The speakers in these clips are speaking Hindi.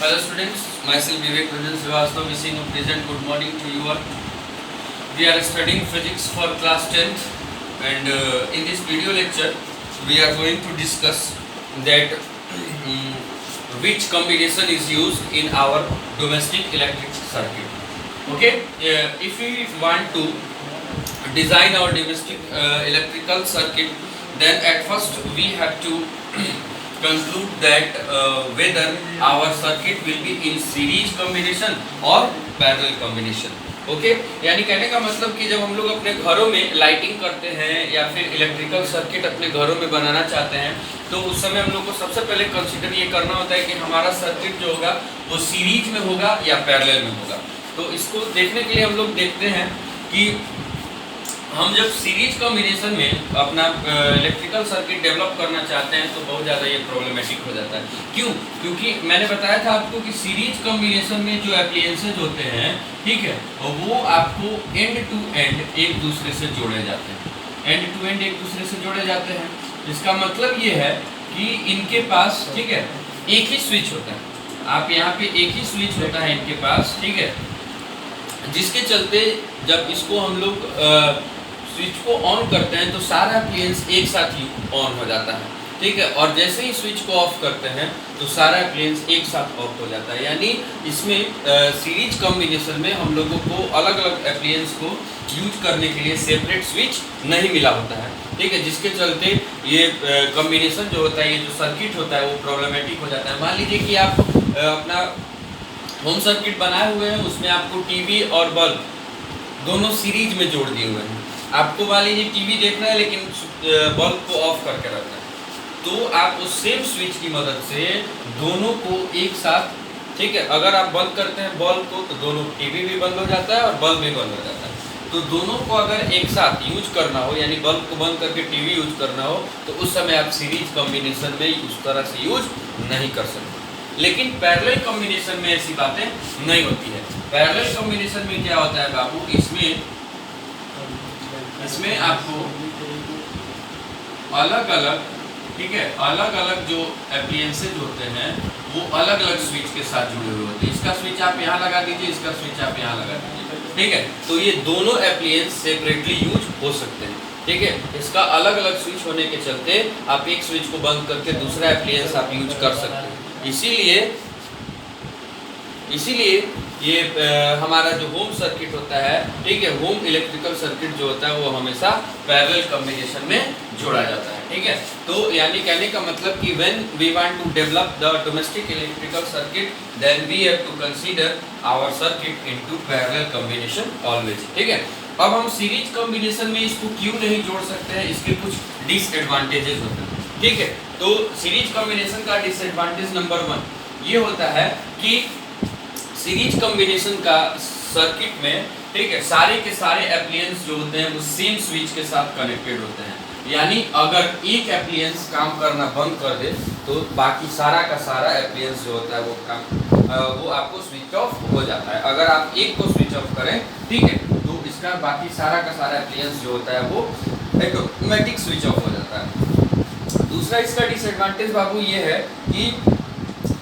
Hello students, myself Vivek Ranjan Srivastava, wishing a pleasant good morning to you all. We are studying physics for class 10th and in this video lecture we are going to discuss that which combination is used in our domestic electric circuit. Okay, if we want to design our domestic electrical circuit, then at first we have to conclude that whether our circuit will be in series combination or parallel combination. Okay यानी कहने का मतलब कि जब हम लोग अपने घरों में लाइटिंग करते हैं या फिर इलेक्ट्रिकल सर्किट अपने घरों में बनाना चाहते हैं तो उस समय हम लोग को सबसे पहले कंसीडर ये करना होता है कि हमारा सर्किट जो होगा वो सीरीज में होगा या पैरेलल में होगा। तो इसको देखने के लिए हम लोग देखते हैं कि हम जब सीरीज कॉम्बिनेशन में अपना इलेक्ट्रिकल सर्किट डेवलप करना चाहते हैं तो बहुत ज़्यादा ये प्रॉब्लमेटिक हो जाता है। क्यों? क्योंकि मैंने बताया था आपको कि सीरीज कॉम्बिनेशन में जो एप्लायंसेज होते हैं, ठीक है, वो आपको एंड टू एंड एक दूसरे से जोड़े जाते हैं। एंड टू एंड एक दूसरे से जोड़े जाते हैं, इसका मतलब ये है कि इनके पास, ठीक है, एक ही स्विच होता है। आप यहाँ पे एक ही स्विच होता है इनके पास, ठीक है, जिसके चलते जब इसको हम लोग स्विच को ऑन करते हैं तो सारा एप्लायंस एक साथ ही ऑन हो जाता है, ठीक है, और जैसे ही स्विच को ऑफ करते हैं तो सारा एप्लायंस एक साथ ऑफ हो जाता है। यानी इसमें सीरीज कॉम्बिनेशन में हम लोगों को अलग अलग एप्लायंस को यूज करने के लिए सेपरेट स्विच नहीं मिला होता है, ठीक है, जिसके चलते ये कॉम्बिनेशन जो होता है, ये जो सर्किट होता है वो प्रॉब्लमेटिक हो जाता है। मान लीजिए कि आप अपना होम सर्किट बनाए हुए हैं, उसमें आपको टीवी और बल्ब दोनों सीरीज में जोड़ दिए हुए हैं। आपको मान लीजिए टीवी देखना है लेकिन बल्ब को ऑफ करके रखना है, तो आप उस सेम स्विच की मदद से दोनों को एक साथ, ठीक है, अगर आप बंद करते हैं बल्ब को तो दोनों टीवी भी बंद हो जाता है और बल्ब भी बंद हो जाता है। तो दोनों को अगर एक साथ यूज करना हो, यानी बल्ब को बंद करके टीवी यूज करना हो, तो उस समय आप सीरीज कॉम्बिनेशन में उस तरह से यूज नहीं कर सकते। लेकिन पैरेलल कॉम्बिनेशन में ऐसी बातें नहीं होती है। पैरेलल कॉम्बिनेशन में क्या होता है बाबू, इसमें आपको अलग अलग, ठीक है, अलग अलग जो एप्लायंसेज होते हैं वो अलग अलग स्विच के साथ जुड़े हुए होते हैं। इसका स्विच आप यहाँ लगा दीजिए, इसका स्विच आप यहाँ लगा दीजिए, ठीक है, तो ये दोनों एप्लायंस सेपरेटली यूज हो सकते हैं, ठीक है। इसका अलग अलग स्विच होने के चलते आप एक स्विच को बंद करके दूसरा एप्लायंस आप यूज कर सकते हैं। इसीलिए ये हमारा जो होम सर्किट होता है, ठीक है, होम इलेक्ट्रिकल सर्किट जो होता है वो हमेशा पैरेलल कॉम्बिनेशन में जोड़ा जाता है, ठीक है। तो यानी कहने का मतलब कि when we want to develop the domestic electrical circuit then we have to consider our circuit into parallel combination always, ठीक है। अब हम सीरीज कॉम्बिनेशन में इसको क्यों नहीं जोड़ सकते हैं, इसके कुछ डिसएडवांटेजेस होते हैं, ठीक है। तो सीरीज कॉम्बिनेशन का डिसएडवांटेज नंबर 1 ये होता है कि सीरीज कॉम्बिनेशन का सर्किट में, ठीक है, सारे के सारे एप्लायंस जो होते हैं वो सेम स्विच के साथ कनेक्टेड होते हैं। यानी अगर एक एप्लायंस काम करना बंद कर दे तो बाकी सारा का सारा एप्लायंस जो होता है वो आपको स्विच ऑफ हो जाता है। अगर आप एक को स्विच ऑफ करें, ठीक है, तो इसका बाकी सारा का सारा एप्लायंस जो होता है वो ऑटोमेटिक स्विच ऑफ हो जाता है। दूसरा इसका डिसएडवांटेज बाबू ये है कि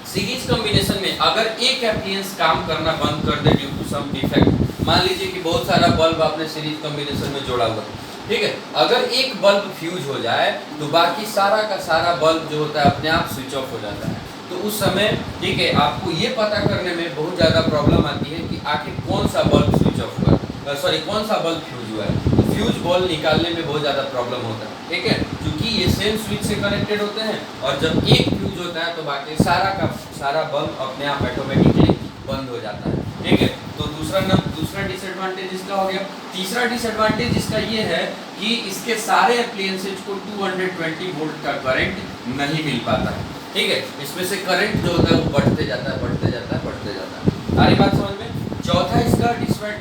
सीरीज कॉम्बिनेशन में अगर एक एप्लायंस काम करना बंद कर दे ड्यू टू सम डिफेक्ट, मान लीजिए कि बहुत सारा बल्ब आपने सीरीज कॉम्बिनेशन में जोड़ा हुआ है, ठीक है, अगर एक बल्ब फ्यूज हो जाए तो बाकी सारा का सारा बल्ब जो होता है अपने आप स्विच ऑफ हो जाता है। तो उस समय, ठीक है, आपको ये पता करने में बहुत ज़्यादा प्रॉब्लम आती है कि आखिर कौन सा बल्ब स्विच ऑफ हुआ है, कौन सा बल्ब फ्यूज हुआ है। तो फ्यूज बल्ब निकालने में बहुत ज़्यादा प्रॉब्लम होता है, ठीक है, क्योंकि ये सेम स्विच से कनेक्टेड होते हैं और जब एक फ्यूज होता है तो बाकी सारा का सारा बल्ब अपने आप ऑटोमेटिकली बंद हो जाता है, ठीक है। तो दूसरा डिसएडवांटेज इसका हो गया। तीसरा डिसएडवांटेज इसका ये है कि इसके सारे एप्लायंसेज को 220 वोल्ट का करंट नहीं मिल पाता है, ठीक है, इसमें से करंट जो होता है वो बढ़ते जाता है। सारी बात समझ में। चौथा इसका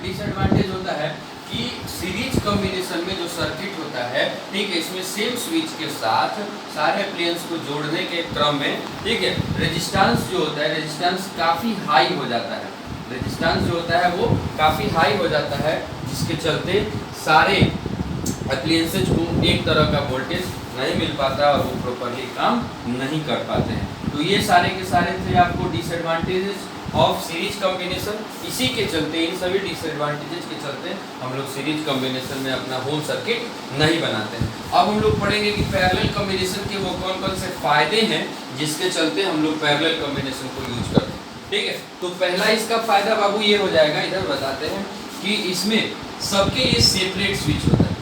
डिसएडवांटेज होता है कि सीरीज कॉम्बिनेशन में जो सर्किट होता है, ठीक है, इसमें सेम स्विच के साथ सारे एप्लायंस को जोड़ने के क्रम में, ठीक है, रेजिस्टेंस जो होता है, रेजिस्टेंस काफ़ी हाई हो जाता है। रेजिस्टेंस जो होता है वो काफ़ी हाई हो जाता है, जिसके चलते सारे एप्लायंसेज को एक तरह का वोल्टेज नहीं मिल पाता और वो प्रॉपरली काम नहीं कर पाते हैं। तो ये सारे के सारे थे आपको डिसएडवांटेजेस ऑफ सीरीज कॉम्बिनेशन। इसी के चलते, इन सभी डिसएडवांटेजेस के चलते हम लोग सीरीज कॉम्बिनेशन में अपना होम सर्किट नहीं बनाते हैं। अब हम लोग पढ़ेंगे कि पैरेलल कॉम्बिनेशन के वो कौन कौन से फायदे हैं जिसके चलते हम लोग पैरेलल कॉम्बिनेशन को यूज करते हैं। ठीक है, तो पहला इसका फायदा बाबू ये हो जाएगा, इधर बताते हैं कि इसमें सबके लिए सेपरेट स्विच होता है,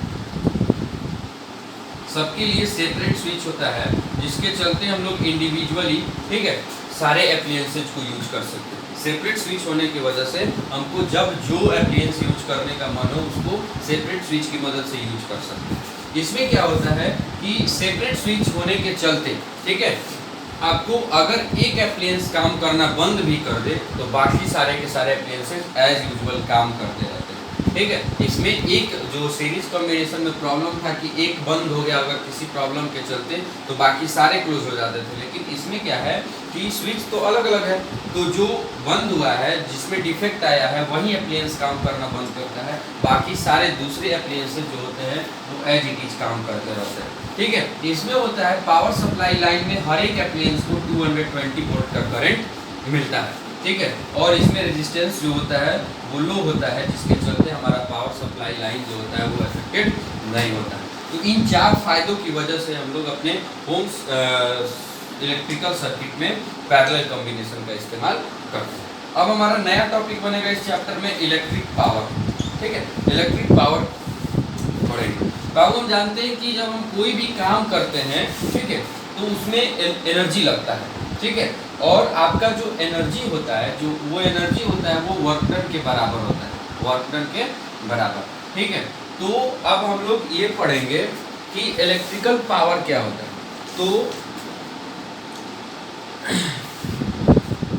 सबके लिए सेपरेट स्विच होता है, जिसके चलते हम लोग इंडिविजुअली, ठीक है, सारे एप्लियंसेज को यूज कर सकते हैं। सेपरेट स्विच होने की वजह से हमको जब जो एप्लियंस यूज करने का मन हो उसको सेपरेट स्विच की मदद से यूज कर सकते हैं। इसमें क्या होता है कि सेपरेट स्विच होने के चलते, ठीक है, आपको अगर एक एप्लियंस काम करना बंद भी कर दे तो बाकी सारे के सारे एप्लियंसेस एज यूजुअल काम करते रहते हैं। ठीक है, इसमें एक जो सीरीज कॉम्बिनेशन में प्रॉब्लम था कि एक बंद हो गया अगर किसी प्रॉब्लम के चलते तो बाकी सारे क्लोज हो जाते थे, लेकिन इसमें क्या है कि स्विच तो अलग अलग है, तो जो बंद हुआ है जिसमें डिफेक्ट आया है वही एप्लियंस काम करना बंद करता है, बाकी सारे दूसरे एप्लियंसेस जो होते हैं वो एज इट इज काम करते रहते हैं। ठीक है, इसमें होता है पावर सप्लाई लाइन में हर एक एप्लियंस को 220 वोल्ट का करंट मिलता है। ठीक है, और इसमें रेजिस्टेंस जो होता है वो लो होता है, जिसके चलते हमारा पावर सप्लाई लाइन जो होता है वो अफेक्टेड नहीं होता है। तो इन चार फायदों की वजह से हम लोग अपने होम इलेक्ट्रिकल सर्किट में पैरेलल कॉम्बिनेशन का इस्तेमाल करते हैं। अब हमारा नया टॉपिक बनेगा इस चैप्टर में इलेक्ट्रिक पावर। ठीक है, इलेक्ट्रिक पावर पढ़ेंगे। बाबू हम जानते हैं कि जब हम कोई भी काम करते हैं, ठीक है, तो उसमें एनर्जी लगता है। ठीक है, और आपका जो एनर्जी होता है, जो वो एनर्जी होता है वो वर्क डन के बराबर होता है, वर्क डन के बराबर। ठीक है, तो अब हम लोग ये पढ़ेंगे कि इलेक्ट्रिकल पावर क्या होता है। तो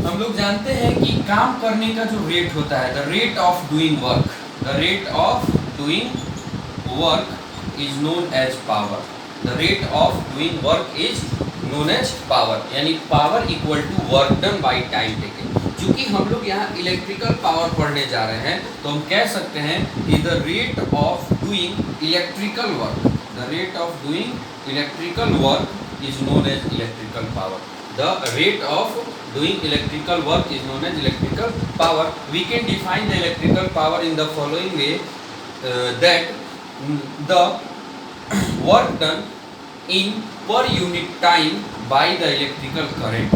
हम लोग जानते हैं कि काम करने का जो रेट होता है, the rate of doing work, the rate of doing work is known as power. The rate of doing work is known as power, यानी power equal to work done by time taken. चूंकि हम लोग यहाँ इलेक्ट्रिकल पावर पढ़ने जा रहे हैं तो हम कह सकते हैं कि the rate of doing electrical work, the rate of doing electrical work is known as electrical power. The rate of doing electrical work is known as electrical power. We can define the electrical power in the following way, that the work done in per unit time by the electrical current,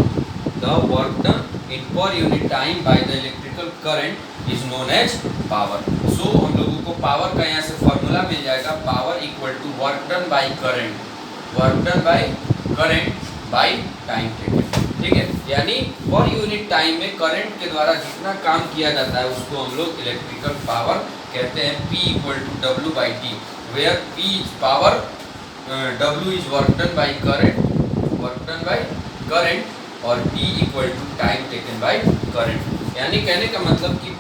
the work done in per unit time by the electrical current is known as power. So हम लोगों को पावर का यहाँ से फॉर्मूला मिल जाएगा, power equal to work done by current, work done by current by time taken. ठीक है, यानी पर यूनिट टाइम में करंट के द्वारा जितना काम किया जाता है उसको हम लोग इलेक्ट्रिकल पावर कहते हैं। P equal to W by T, where P is power, W is work done by current, work done by current, और T equal to time taken by current. यानी कहने का मतलब कि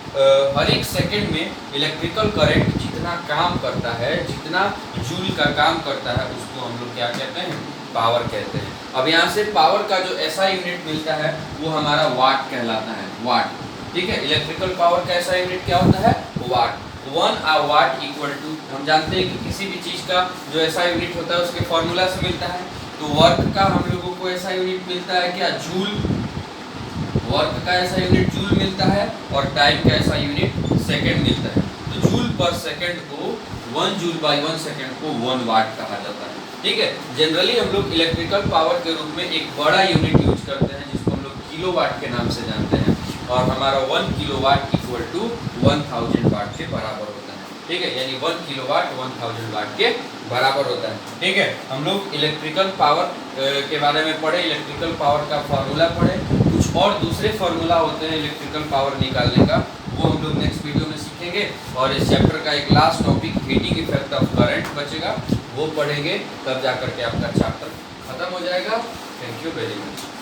हर एक सेकंड में इलेक्ट्रिकल करंट जितना काम करता है, जितना जूल का काम करता है, उसको हम लोग क्या कहते हैं, पावर कहते हैं। अब यहाँ से पावर का जो ऐसा यूनिट मिलता है वो हमारा वाट कहलाता है, वाट। ठीक है, इलेक्ट्रिकल पावर का ऐसा यूनिट क्या होता है, वाट। 1 वाट इक्वल टू, हम जानते हैं कि किसी भी चीज़ का जो ऐसा यूनिट होता है उसके फॉर्मूला से मिलता है। तो वर्क का हम लोगों को ऐसा यूनिट मिलता है क्या, जूल, वर्क का ऐसा यूनिट जूल मिलता है, और टाइम का ऐसा यूनिट सेकेंड मिलता है। तो जूल पर सेकेंड को 1 जूल बाई 1 सेकेंड को 1 वाट कहा जाता है। ठीक है, जनरली हम लोग इलेक्ट्रिकल पावर के रूप में एक बड़ा यूनिट यूज करते हैं जिसको हम लोग किलोवाट के नाम से जानते हैं, और हमारा 1 किलोवाट इक्वल टू 1000 वाट के बराबर होता है। ठीक है, यानी 1 किलोवाट 1000 वाट के बराबर होता है। ठीक है, हम लोग इलेक्ट्रिकल पावर के बारे में पढ़े, इलेक्ट्रिकल पावर का फार्मूला पढ़े, कुछ और दूसरे फार्मूला होते हैं इलेक्ट्रिकल पावर निकालने का, वो हम लोग नेक्स्ट वीडियो में सीखेंगे। और इस चैप्टर का एक last topic heating effect of current बचेगा, वो पढ़ेंगे, तब जाकर के आपका चैप्टर खत्म हो जाएगा। Thank you very much.